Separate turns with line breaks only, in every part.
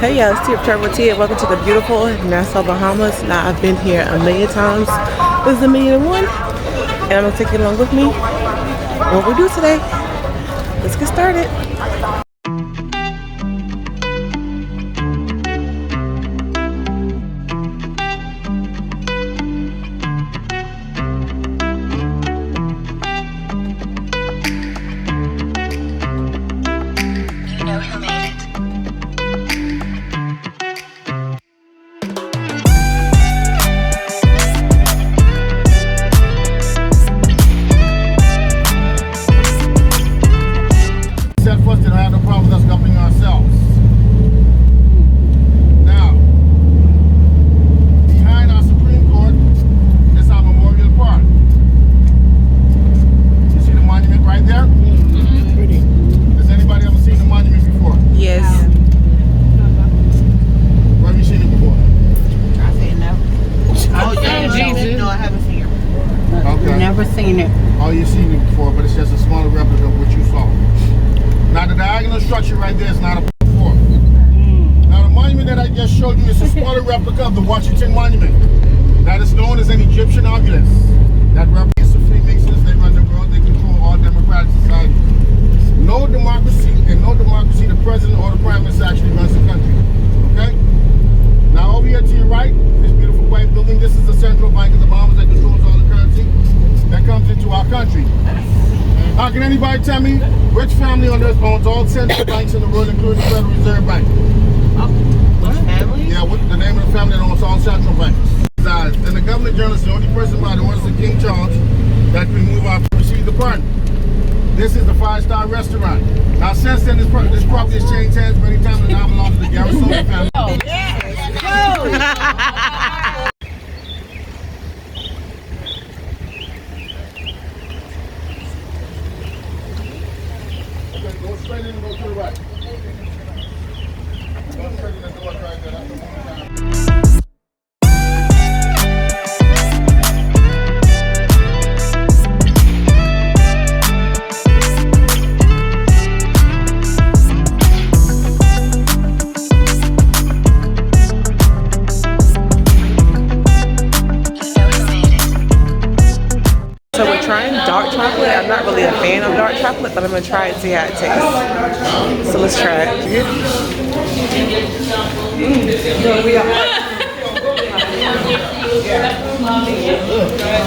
Hey y'all, it's Tia Travel Tia. Welcome to the beautiful Nassau, Bahamas. Now I've been here a million times. This is 1,000,001, and I'm gonna take you along with me. What we do today? Let's get started.
Never seen it.
Oh, you've seen it before, but it's just a smaller replica of what you saw. Now, the diagonal structure right there is not a fort. Now, the monument that I just showed you is a smaller replica of the Washington Monument. That is known as an Egyptian obelisk. That represents the Freemasons. They run the world. They control all democratic society. No democracy, the president or the prime minister actually runs the country. Okay? Now, over here to your right, this beautiful white building, this is the central bank of the Bahamas that controls all the currency that comes into our country. How can anybody tell me which family on earth owns all central banks in the world, including the Federal Reserve Bank?
What family?
Yeah, what's the name of the family that owns all central banks? And the government journal is the only person by the orders of King Charles that can move out to receive the pardon. This is the 5-star restaurant. Now, since then, this property has changed hands many times and now belongs to the Garrison family. Go straight in and go to the right. Go straight in and go right there. That's the one.
So we're trying dark chocolate. I'm not really a fan of dark chocolate, but I'm gonna try it and see how it tastes. So let's try it.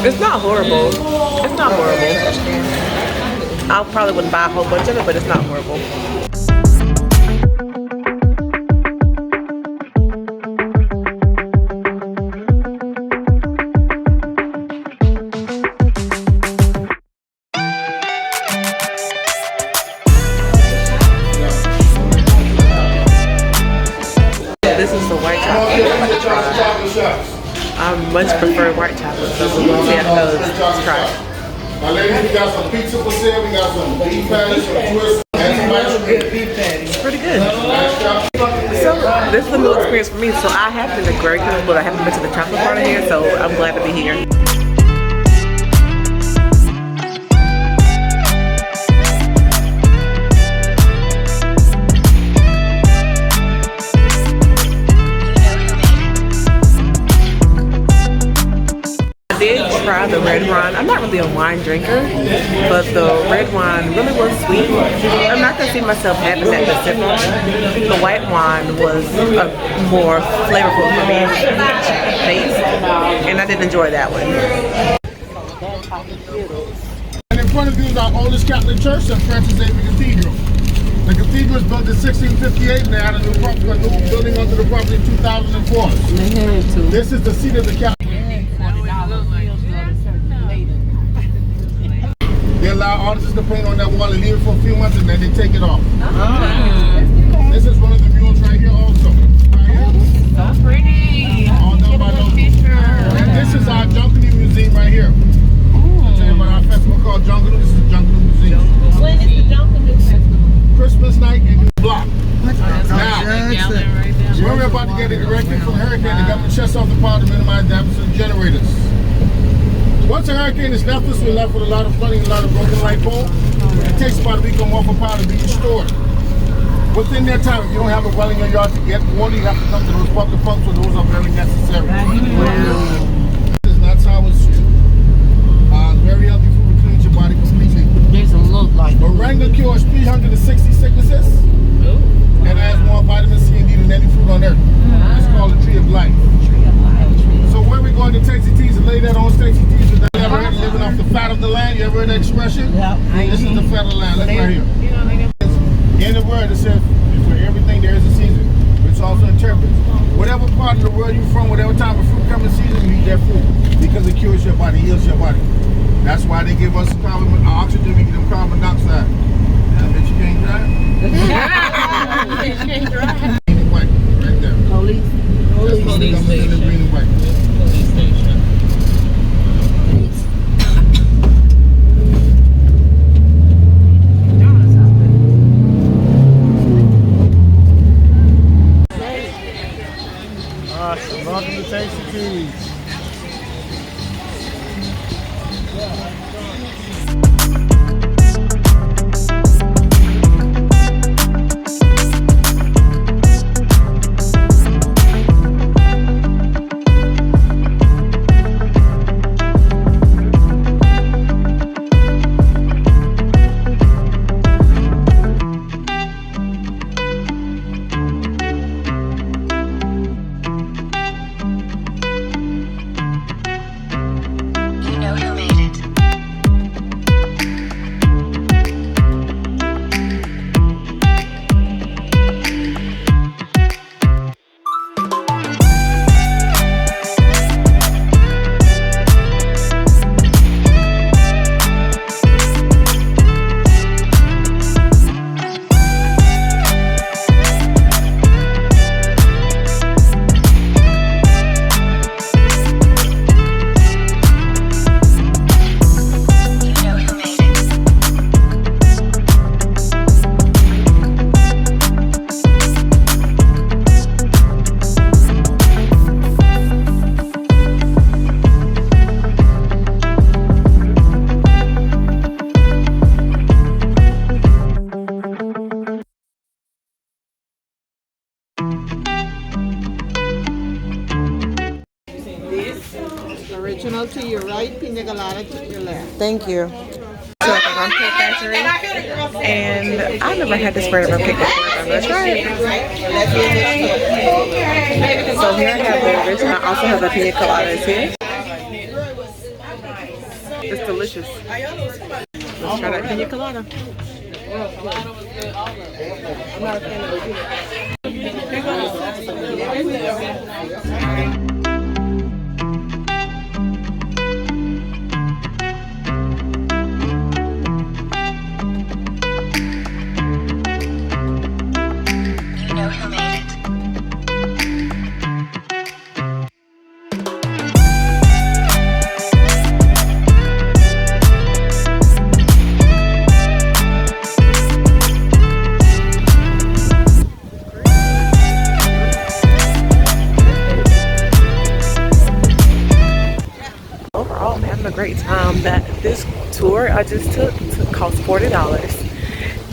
It's not horrible. It's not horrible. I probably wouldn't buy a whole bunch of it, but it's not horrible. This is the white chocolate. I much prefer white chocolate, so we're going to see how it goes. Let's try it.
My ladies, we got some pizza for sale. We got some beef patties, some twists, and some ice cream.
It's pretty good. So this is a new experience for me. So I have been to Great Good, but I haven't been to the chocolate part of here, so I'm glad to be here. I did try the red wine. I'm not really a wine drinker, but the red wine really was sweet. I'm not gonna see myself having that Pacific. The white wine was more flavorful for me taste, and I did enjoy that one.
And in front of you is our oldest Catholic church, St. Francis Xavier Cathedral. The cathedral was built in 1658, and they had a new building onto the property in 2004. This is the seat of the Catholic. They allow artists to paint on that wall and leave it for a few months and then they take it off. This is one of the murals right here also. Right here.
So pretty.
All done by those. And this is our Junkanoo Museum right here. I'll tell you about our festival called Junkanoo. This is the Junkanoo Museum.
When is the Junkanoo Festival?
Christmas night in New Block. Now, when we're about to get it directly from the hurricane, the government shuts off the power to minimize damage to the generators. Once a hurricane is left us, we're left with a lot of flooding, a lot of broken light poles. It takes about a week or more for power to be restored. within their time, if you don't have a well in your yard to get water, you have to come to those public pumps, so those are very necessary. It's not sour soup. Very healthy food, cleans your body completely.
Doesn't look like
Moringa cures 360 sicknesses and has more vitamin C and D than any fruit on earth. It's called the tree of life. So where we going to Tasty Teas and lay that on Tasty Teas? You ever heard of living off the fat of the land? You ever heard that expression?
Yeah.
This is the fat of the land. Look right here. In the word, it says, for everything there is a season. But it's also interprets. Whatever part of the world you're from, whatever type of fruit comes in season, you eat that fruit. Because it cures your body, heals your body. That's why they give us oxygen, we give them carbon dioxide. That bitch you can't drive? Green and white, right there.
Police.
That's called the government in the green and white. Awesome. Welcome to Tasty Teas.
Original to your right, pina colada to your left.
Thank you. So at the rum cake factory, and I never had this brand of rum cake before, but I'm gonna try it. So here I have the original. I also have the pina coladas here. It's delicious. Let's try that pina colada. I'm not a fan of overall, I'm having a great time. That this tour I just took cost $40,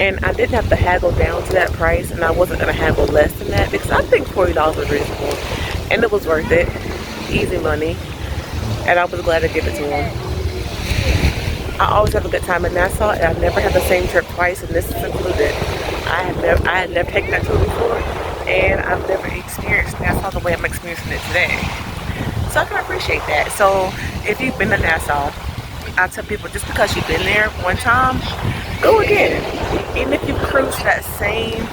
and I didn't have to haggle down to that price, and I wasn't gonna haggle less than that because I think $40 was reasonable, and it was worth it. Easy money, and I was glad to give it to him. I always have a good time in Nassau, and I've never had the same trip twice, and this is included. I had never taken that tour before, and I've never experienced Nassau the way I'm experiencing it today. So I can appreciate that. So if you've been to Nassau, I tell people, just because you've been there one time, go again. Even if you cruise the same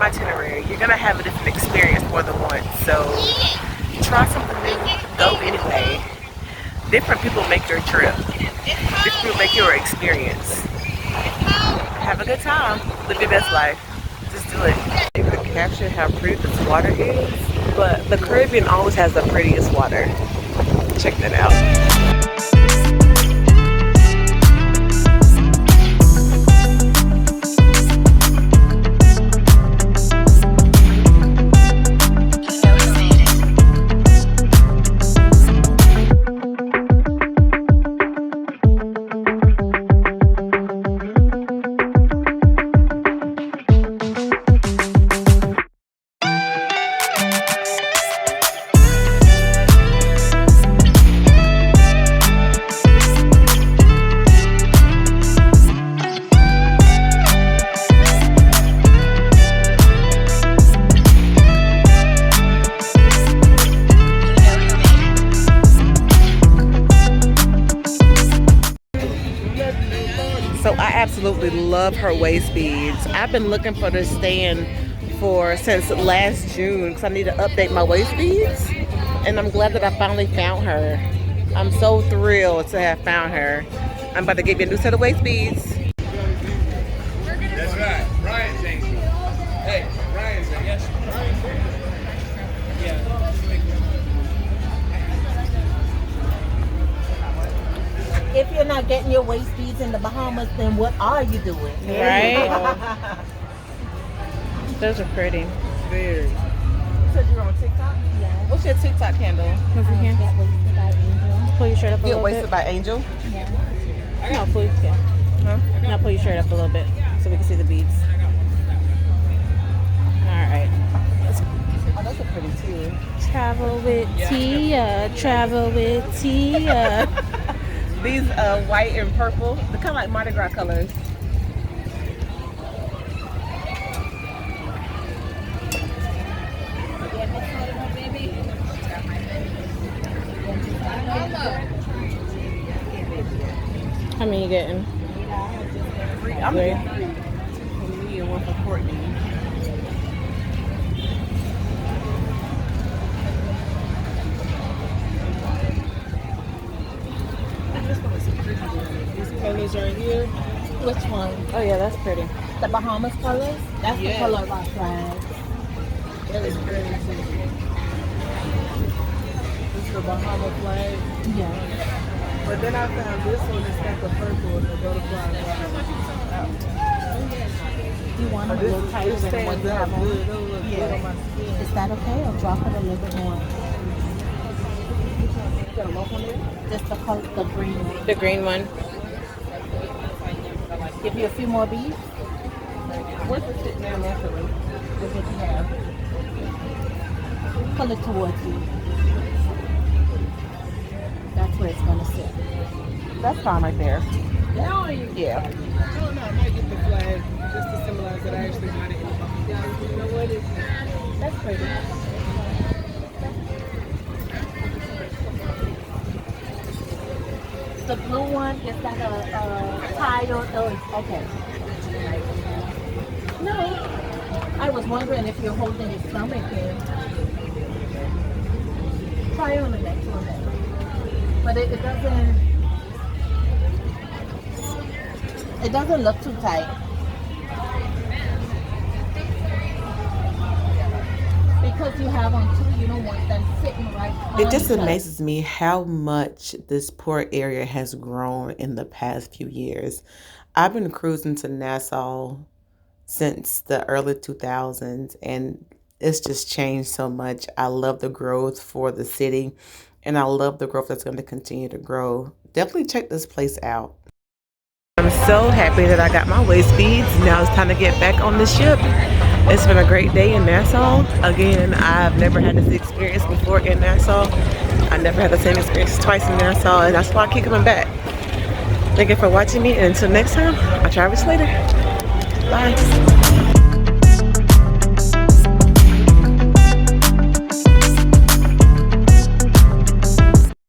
itinerary, you're gonna have a different experience more than once. So try something new, go anyway. Different people make your trip. Different people make your experience. Have a good time. Live your best life. Just do it. You can capture how pretty this water is, but the Caribbean always has the prettiest water. Check that out. love her waist beads. I've been looking for this stand since last June because I need to update my waist beads. And I'm glad that I finally found her. I'm so thrilled to have found her. I'm about to give you a new set of waist beads.
That's right. Ryan's angel. Hey, Ryan's angel. Yes. Yeah.
If you're not getting your waist beads in the Bahamas, then what are you doing?
Right? Those are pretty. Very. You said you're on TikTok?
Yeah.
What's your TikTok handle?
That was by Angel.
Pull your shirt up a
Get
little
Wasted
bit.
by Angel?
Yeah.
No, pull, yeah.
Huh?
Now pull your shirt up a little bit so we can see the beads. All right.
Oh, those are pretty too.
Travel with Tia. Travel with Tia.
These white and purple, they're kind of like Mardi Gras colors.
How many you getting?
I'm
Three.
getting 3. 2 for me and 1 for Courtney. These colors are here.
Which one?
Oh yeah, that's pretty.
The Bahamas colors? That's the
Yeah.
color of our flag.
That is pretty too. This is the Bahama flag.
Yeah.
But then I found this one that's got the purple and the butterfly.
You want them a
This,
little tighter
this
than what
stands
you
out
have on?
good. It'll look good on my skin.
Is that okay? Or drop it a little bit more?
You got a loaf on there?
Just the color, the green one.
The green one.
Give you a few more beads.
What's the sit down naturally? What's what you have?
Pull it towards you. That's where it's going to sit.
That's fine right there.
No,
Yeah.
I don't know. I might get the flag just to symbolize that I actually got it. You know what?
That's pretty. The blue one is that a tile? Okay. No. I was wondering if you're holding your stomach in. Try on the next one then. But it doesn't look too tight. Because you have on two, you don't want them sitting right on
It just
each other.
amazes me how much this port area has grown in the past few years. I've been cruising to Nassau since the early 2000s, and it's just changed so much. I love the growth for the city, and I love the growth that's going to continue to grow. Definitely check this place out. I'm so happy that I got my waist beads. Now it's time to get back on the ship. It's been a great day in Nassau. Again, I've never had this experience before in Nassau. I never had the same experience twice in Nassau, and that's why I keep coming back. Thank you for watching me, and until next time, I'll try this later. Bye.